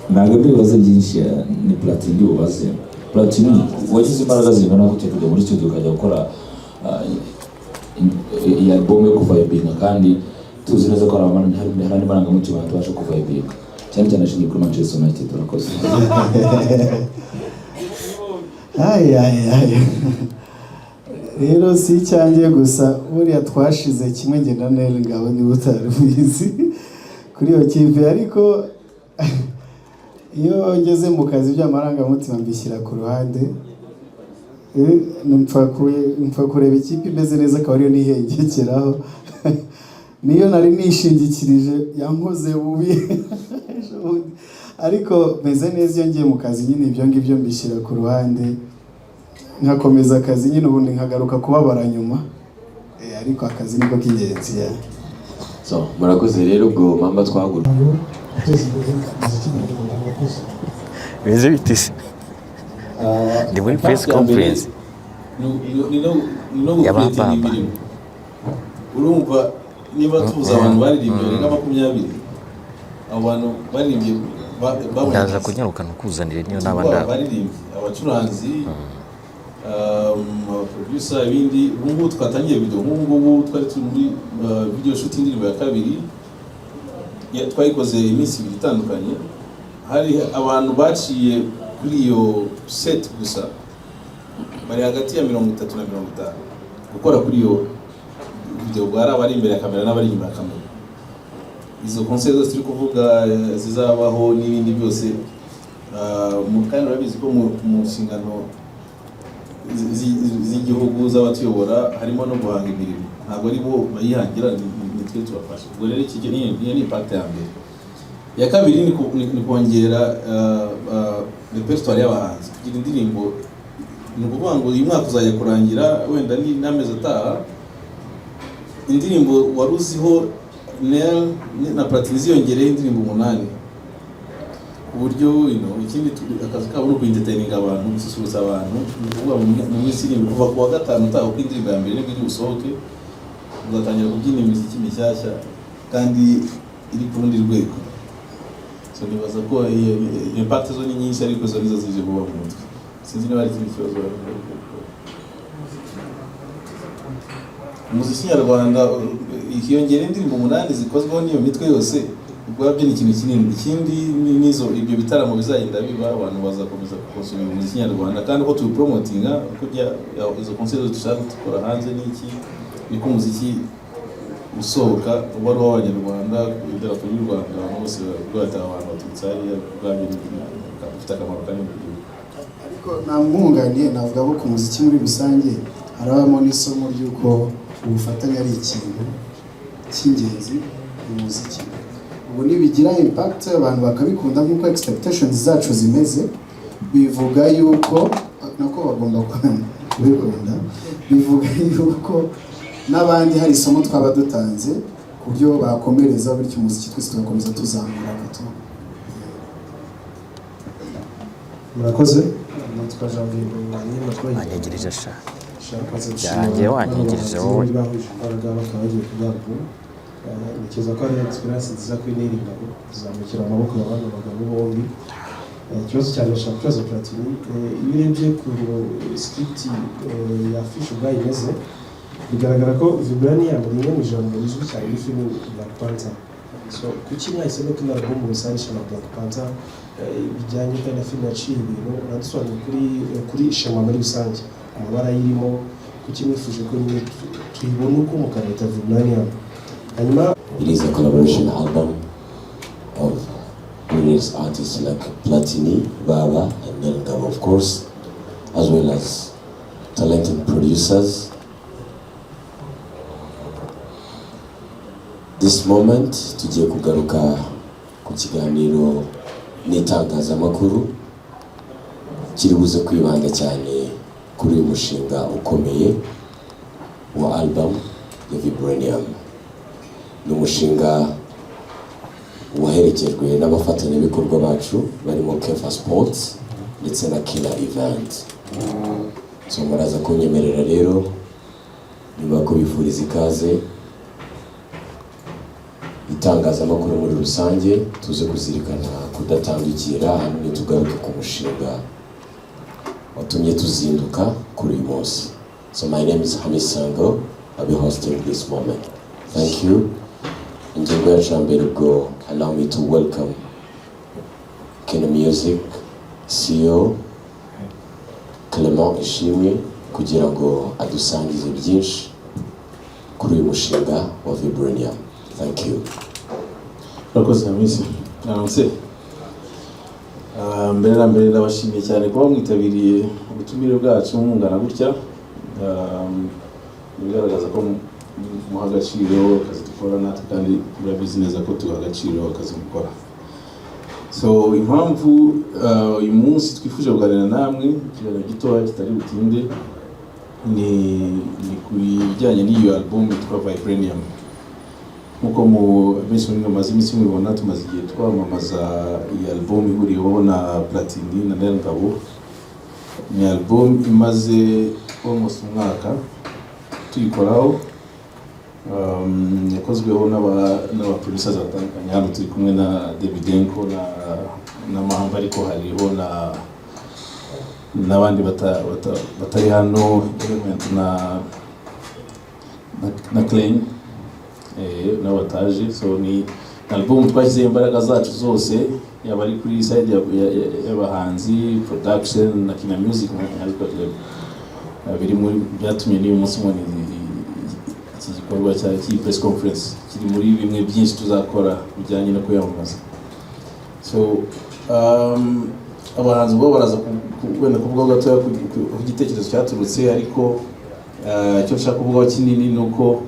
ntabwo bibazo byinshi ni Platini ubaze. Platini wagize imbaraga zingana gute kujya muri studio ukajya gukora iyi album yo kuvibinga, kandi tuzi neza ko hari amarangamutima tubasha kuvibinga cyane cyane ashingiye kuri Manchester United. Urakoze. Rero si cyangiye gusa, buriya twashize kimwe ngenda nere ngabo ni butarubizi kuri iyo kipe, ariko iyo ngeze mu kazi by'amarangamutima mbishyira ku ruhande. Mpfa kureba ikipe imeze neza akaba ariyo nihengekeraho. Niyo nari nishingikirije yankoze bubi ariko meze neza iyo ngiye mu kazi nyine ibyo ngibyo mbishyira ku ruhande, nkakomeza akazi nyine, ubundi nkagaruka kubabara nyuma. Ariko akazi niko k'ingenzi. So murakoze rero ubwo mamba twagura beze bitise ndi muri press conference y'abababa. Urumva niba tuza abantu baririmbye nka 20 abantu baririmbye ndaza kunyarukana kuzanire niyo nabanda baririmbye abacuranzi producer ibindi. Ubu twatangiye video nk'ubu twari turi muri video shooting indirimbo ya kabiri twayikoze iminsi ibiri itandukanye. Hari abantu baciye kuri iyo set gusa bari hagati ya 30 na 50 gukora kuri iyo video, bwari abari imbere ya kamera n'abari inyuma ya kamera. Izo concert zose turi kuvuga zizabaho n'ibindi byose kandi urabizi ko mu nshingano z'igihugu z'abatuyobora harimo no guhanga imirimo, ntabwo ari bo bayihangira, ni twe tubafasha. Ubwo rero iki ni impact ya mbere. Ya kabiri ni kongera repertoire y'abahanzi kugira indirimbo. Ni ukuvuga ngo uyu mwaka uzajya kurangira wenda ni n'amezi ataha, indirimbo wari uziho na Platini ziyongereye indirimbo 8, uburyo ikindi akazi kabo no kuentertaininga abantu, gususurutsa abantu. Ni ukuvuga mu minsi iri kuva ku wa gatanu utaha uko indirimbo ya mbere n'ibiri busohoke, uzatangira kubyina imiziki mishyashya kandi iri ku rundi rwego. So nibaza ko impact zo ni nyinshi, ariko zo nizo zije vuba mu mutwe. Sinzi niba ari ikindi kibazo. Umuziki nyarwanda ikiyongera indirimbo 8 zikozweho n'iyo mitwe yose, ubwabyo ni ikintu kinini. Ikindi nizo ibyo bitaramo bizagenda biba, abantu bazakomeza gukonsumira umuziki nyarwanda, kandi uko tubipromotinga kujya izo concert dushaka gukora hanze n'iki, niko umuziki usohoka wari w'abanyarwanda kugera kuri Rwanda, abantu bose bwata abantu baturutse hariya, ubwabyo bifite akamaro kanini. Ariko namwunganiye navuga ko ku muziki muri rusange harabamo n'isomo ry'uko ubufatanye ari ikintu cy'ingenzi mu muziki. Ubu nibigira impact abantu bakabikunda nk'uko expectations zacu zimeze, bivuga yuko nako bagomba kubikunda, bivuga yuko n'abandi hari isomo twaba dutanze ku buryo bakomereza bityo umuziki twese tugakomeza tuzamura gato. Murakoze. Natwe Janvier Mwanyima wanyegereje yanjye wanyegereje wowe bakabagiye kugaragara. Nikiza ko ari experience nziza kwinirinda kuzamukira amaboko y'abandi bagabo bombi. Ikibazo cyane nashaka kubaza Platini, iyo urebye ku script ya Fish ubwayo imeze, bigaragara ko Vibranium ni imwe mu ijambo rizwi cyane muri film Black Panther. So kuki mwahisemo ko album musanisha na Black Panther bijyanye kandi na film yaciye ibintu uradusobanura kuri shema muri rusange, amabara yirimo, kuki mwifuje ko nyine tuyibona uko mukareta Vibranium. It is a collaboration album of brilliant artists like Platini, Baba, and Nelgam, of course, as well as talented producers. This moment, tugiye kugaruka ku kiganiro n'itangazamakuru kiri buze kwibanda cyane kuri uyu mushinga ukomeye wa album ya Vibranium. Ni umushinga waherekejwe n'abafatanyabikorwa bacu barimo Kefa Sports ndetse na Killer Event. So muraza kunyemerera rero niba ko bifuriza ikaze itangazamakuru muri rusange tuze kuzirikana kudatandukira hano tugaruke ku mushinga watumye tuzinduka kuri uyu munsi. So my name is Hamis Sango. I'll be hosting this moment. Thank you. Ingingo ya mbere go allow me to welcome Kina Music CEO Clement Ishimwe kugira ngo adusangize byinshi kuri uyu mushinga wa Vibranium. Thank you. Urakoze Hamisi. Mbere na mbere ndabashimiye cyane kuba mwitabiriye ubutumire bwacu mungana gutya. Bigaragaza ko muha agaciro akazi dukora natwe kandi murabizi neza ko tuha agaciro akazi mukora. So impamvu uyu munsi twifuje kuganira namwe ikiganiro gitoya kitari butinde ni kuri bijyanye n'iyo album yitwa Vibranium. Nkuko benshi muri bamaze iminsi mubibona tumaze igihe twamamaza iyi album ihuriyeho na Platini na Nderengabo. Ni album imaze almost umwaka tuyikoraho, yakozweho n'abaproducers batandukanye. Hano turi kumwe na Davidenko na Mahamba, ariko hariho n'abandi batari hano, Element na Klein n'abataje. So ni album twashyize imbaraga zacu zose, yaba ari kuri side y'abahanzi, production na Kina Music ariko biri muri byatumye n'uyu munsi mwone iki gikorwa cya press conference kiri muri bimwe byinshi tuzakora bijyanye no kuyamamaza. So abahanzi bo baraza kwenda kuvuga gatoya ku gitekerezo cyaturutse, ariko icyo nshaka kuvuga kinini nuko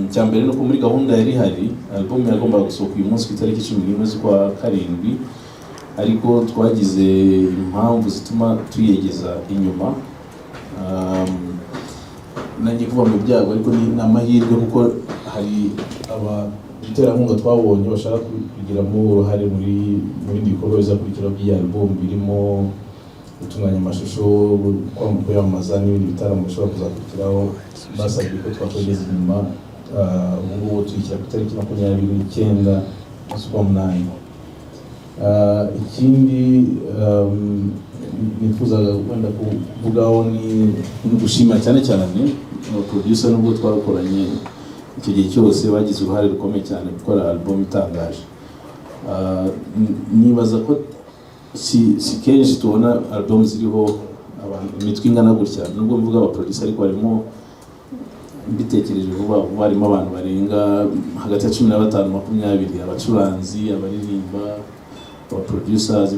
cyambere nuko muri gahunda yari hari album yagombaga gusohoka uyu munsi ku itariki 11 z'ukwa karindwi, ariko twagize impamvu zituma tuyegeza inyuma. Nanjye kuva mu byago, ariko ni amahirwe kuko hari abaterankunga twabonye bashaka kugiramo uruhare muri bikorwa bizakurikira by'iyi album, birimo gutunganya amashusho, kwamamaza n'ibindi bitaramo bishobora kuzakurikiraho. Basabye ko twakwegeza inyuma, ubu ngubu tuyishyira ku itariki 29 z'ukwa munani. Ikindi nifuzaga wenda kuvugaho ni gushima cyane producer nubwo twakoranye icyo gihe cyose bagize uruhare rukomeye cyane gukora album itangaje. Nibaza ko si kenshi tubona album ziriho abantu imitwe ingana gutya, nubwo mvuga aba producer ariko harimo mbitekereje vuba harimo abantu barenga hagati ya 15 20, abacuranzi, abaririmba, aba producers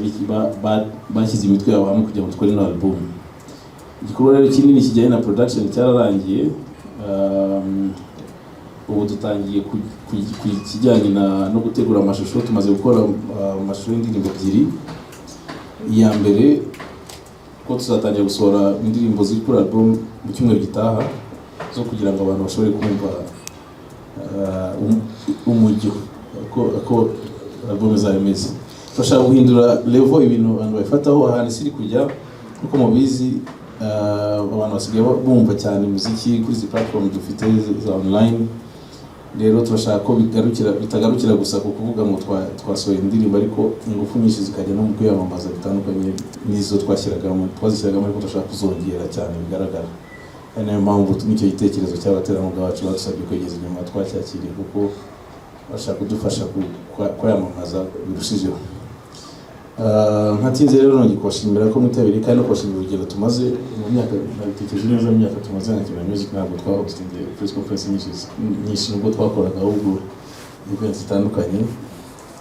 bashyize imitwe yabo hamwe kugira ngo dukore ino album. Igikorwa rero kinini kijyanye na production cyararangiye, ubu dutangiye kijyanye no gutegura amashusho. Tumaze gukora amashusho y'indirimbo 2. Iya mbere ko tuzatangira gusohora indirimbo ziri kuri album mu cyumweru gitaha, zo kugira ngo abantu bashobore kumva umujyo ko album izameze. Twashaka guhindura level ibintu abantu bafataho ahantu siri kujya, kuko mubizi abantu basigaye bumva cyane muziki kuri izi platform dufite za online. Rero turashaka ko bitagarukira gusa ku kuvuga ngo twasohoye indirimbo, ariko ingufu nyinshi zikajya no mu kwiyamamaza bitandukanye n'izo twashyiragamo, ariko turashaka kuzongera cyane bigaragara. Ari nayo mpamvu n'icyo gitekerezo cy'abaterankunga bacu badusabye kwegeza inyuma twacyakiriye, kuko bashaka kudufasha kwiyamamaza birushijeho. Nkatinze rero nongeye kubashimira ko mwitabiriye kandi no kubashimira urugendo tumaze mu myaka, nabitekereje neza mu myaka tumaze na Kina Music. Ntabwo twahostinze press conference nyinshi nubwo twakoraga ahubwo events zitandukanye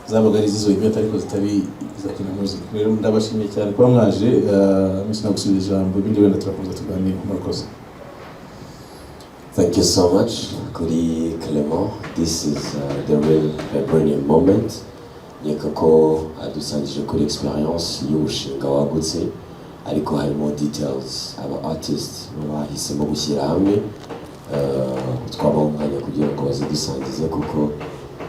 zabaga ari zizo event ariko zitari za Kina Music. Rero ndabashimiye cyane kuba mwaje. Misi nagusubiza ijambo, ibindi wenda turakomeza tuganire. Murakoze. Thank you so much, Kuri Clement. This is the real Vibranium moment. Nyeka ko adusangije kuri experience y'umushinga wagutse, ariko harimo details aba artists bahisemo gushyira hamwe. Twabaho umwanya kugira ngo bazidusangize, kuko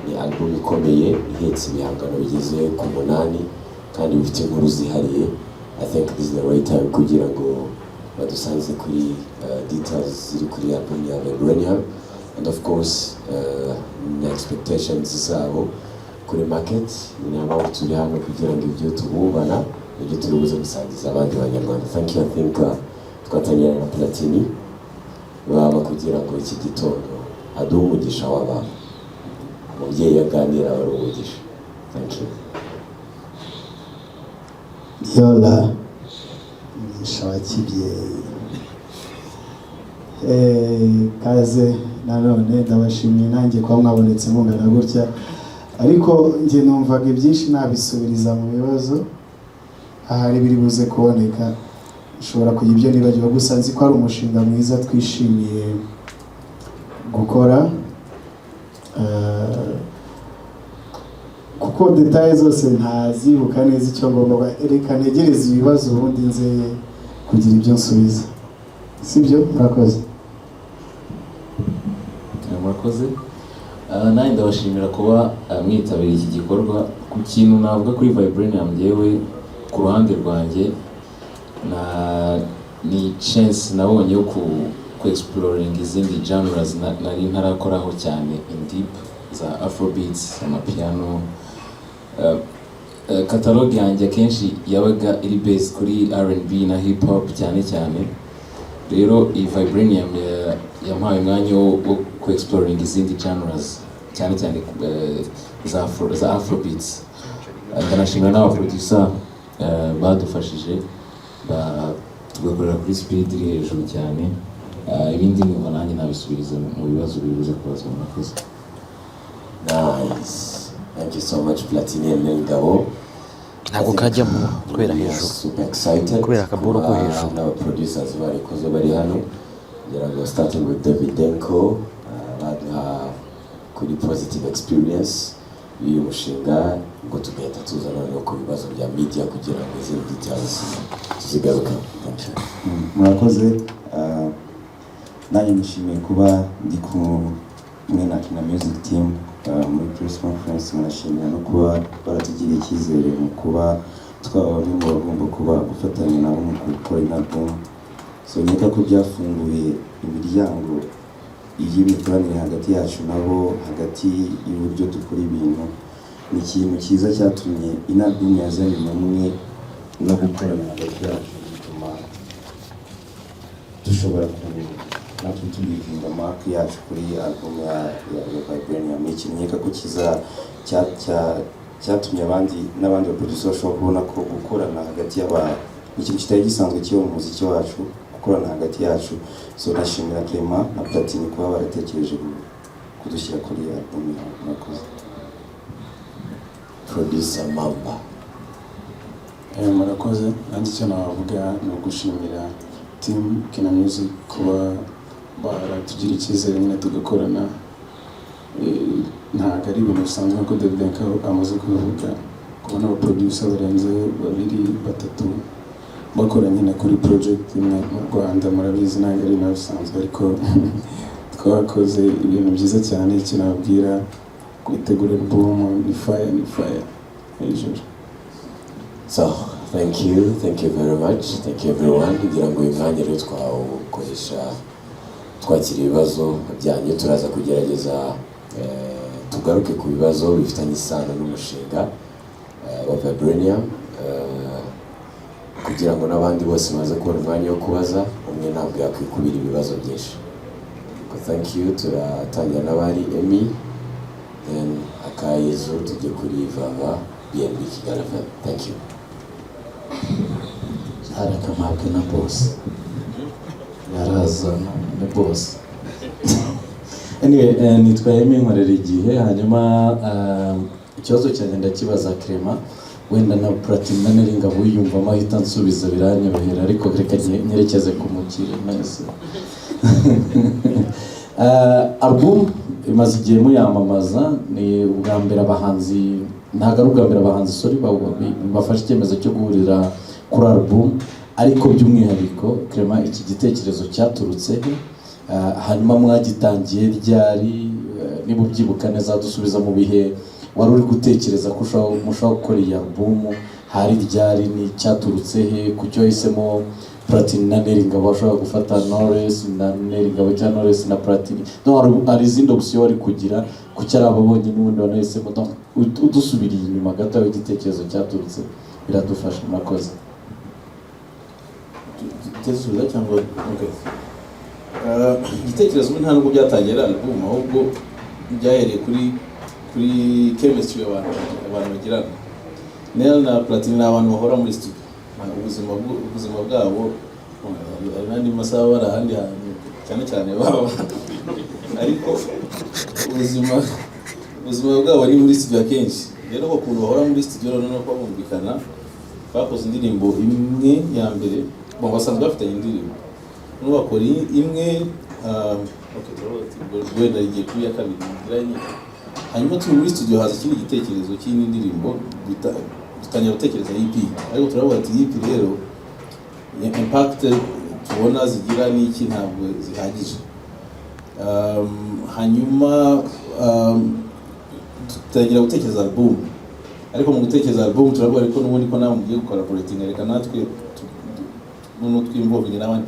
ni album ikomeye ihetse ibihangano bigeze ku 8 kandi bifite inkuru zihariye. I think this is the right time kugira ngo badusangize kuri details ziri kuri album ya Vibranium. and of course na expectations zabo kuri market ni mpamvu turi hano kugira ngo ibyo tububana ibyo turi buze gusangiza abandi banyarwanda. Thank you. I think twatangirana na Platini baba kugira ngo iki gitondo aduhe umugisha w'abantu, umubyeyi aganira wari umugisha. Thank you. Yola umugisha wa kibyeyi. Kaze nanone ndabashimiye nanjye kwa mwabonetse mungana gutya, ariko njye numvaga ibyinshi nabisubiriza mu bibazo ahari biri buze kuboneka. Ushobora kugira ibyo nibagirwa, gusa nzi ko ari umushinga mwiza twishimiye gukora, kuko details zose ntazibuka neza icyo ngomba. Reka ntegereze ibibazo ubundi nze kugira ibyo nsubiza, sibyo? Murakoze. Murakoze. Nanjye ndabashimira kuba mwitabiriye iki gikorwa. Ku kintu navuga kuri Vibranium njyewe ku ruhande rwanjye ni chance nabonye yo ku exploring izindi genres nari ntarakoraho cyane in deep, za afrobeats, amapiano. Catalogue yanjye akenshi yabaga iri based kuri R&B na hip hop cyane cyane. Rero iyi Vibranium yampaye umwanya wo ku exploring izindi genres cyane cyane za afrobeats. Ndanashimira n'abaproducer badufashije tugakorera kuri speed iri hejuru cyane. Ibindi numva nanjye nabisubiriza mu bibazo bibuze kubazwa. Murakoze. Nice. Thank you so much Platini and Ngabo. ntabwo kajyamo kubera hejuru, Super excited kubera akaboro ko hejuru. n'aba producers barikoze bari hano kugira ngo starting with David Denko baduha kuri positive experience y'uyu mushinga, ngo tugahita tuzana no ku bibazo bya media kugira ngo izindi details tuzigaruka. Murakoze. Nanjye nishimiye kuba ndi kumwe na Kina Music Team muri press conference. Nashimira no kuba baratugiriye icyizere mu kuba twabonye ngo bagomba kuba gufatanya nabo mu gukora album. So nkeka ko byafunguye imiryango y'imikoranire hagati yacu nabo, hagati y'uburyo dukora ibintu. Ni ikintu cyiza cyatumye album yazanye namwe no gukorana hagati yacu, bituma dushobora natwe tubikinga mark yacu kuri album ya Vibranium. Ikintu nkeka ko cyatumye n'abandi baproducer bashobora kubona ko gukorana hagati y'abantu ikintu kitari gisanzwe kiba mu muziki wacu, gukorana hagati yacu. So nashimira Clement na Platini kuba baratekereje kudushyira kuri album yawe. Murakoze. Producer Mamba. Murakoze. Nanjye icyo navuga ni ugushimira team Kina Music kuba baratugira icyizere nyine tugakorana. Ntabwo ari ibintu bisanzwe nk'uko David Denko amaze kubivuga, kubona abaproducer barenze 2-3 bakora nyine kuri project imwe mu Rwanda. Murabizi ntabwo ari ibintu bisanzwe, ariko twakoze ibintu byiza cyane. Icyo nababwira kwitegura album ni fire hejuru. So thank you very much, thank you everyone. Kugira ngo imwanya rero twawukoresha twakira ibibazo byanyu, turaza kugerageza tugaruke ku bibazo bifitanye isano n'umushinga wa Vibranium, kugira ngo n'abandi bose baze kubona umwanya wo kubaza, umwe ntabwo yakwikubira ibibazo byinshi. Thank you. Turatangira n'abari Emmy, then Akayezu, tujye kuri Vava BNB Kigali FM. Thank you. Harakamake na boss yarazana na boss. Anyway, nitwa Emmy nkorera igihe. Hanyuma ikibazo cyane ndakibaza Clement, wenda na Platini nari Ngabo yumva mahita nsubiza biranyorohera, ariko reka nyerekeze ku mukire neza. Album imaze igihe muyamamaza, ni ubwa mbere abahanzi, ntabwo ari ubwa mbere abahanzi bafashe icyemezo cyo guhurira kuri album, ariko by'umwihariko Clement iki gitekerezo cyaturutse he? Hanyuma mwagitangiye ryari? Niba ubyibuka neza dusubiza mu bihe wari uri gutekereza ko mushobora gukora iyi album, hari ryari, ni cyaturutse he? Kucyo yahisemo Platini na Nelly Ngabo bashobora gufata Knowless na Nelly Ngabo cyangwa Knowless na Platini hari izindi option bari kugira kuki ari ababonye n'ubundi banahisemo udusubiriye inyuma gato y'igitekerezo cyaturutse biradufasha murakoze igitekerezo cyangwa igitekerezo nta nubwo byatangira album ahubwo byahereye kuri chemistry abantu bagirana. Nelly na Platini ni abantu bahora muri studio, ubuzima bwabo hari n'andi masaha bari ahandi hantu cyane cyane baba ariko ubuzima bwabo ni muri studio akenshi. Rero ukuntu bahora muri studio noneho bumvikana bakoze indirimbo imwe ya mbere basanzwe bafitanye indirimbo noneho bakora imwe wenda igiye kuri ya kabiri ndiranye, hanyuma turi muri studio haza ikindi gitekerezo cy'indi ndirimbo dutangira gutekereza EP, ariko turavuga ati EP rero impact tubona zigira n'iki ntabwo zihagije. Hanyuma tutangira gutekereza album, ariko mu gutekereza album turavuga ariko n'ubundi ko nawe mugiye gukora collaborating reka natwe twinvolve n'abandi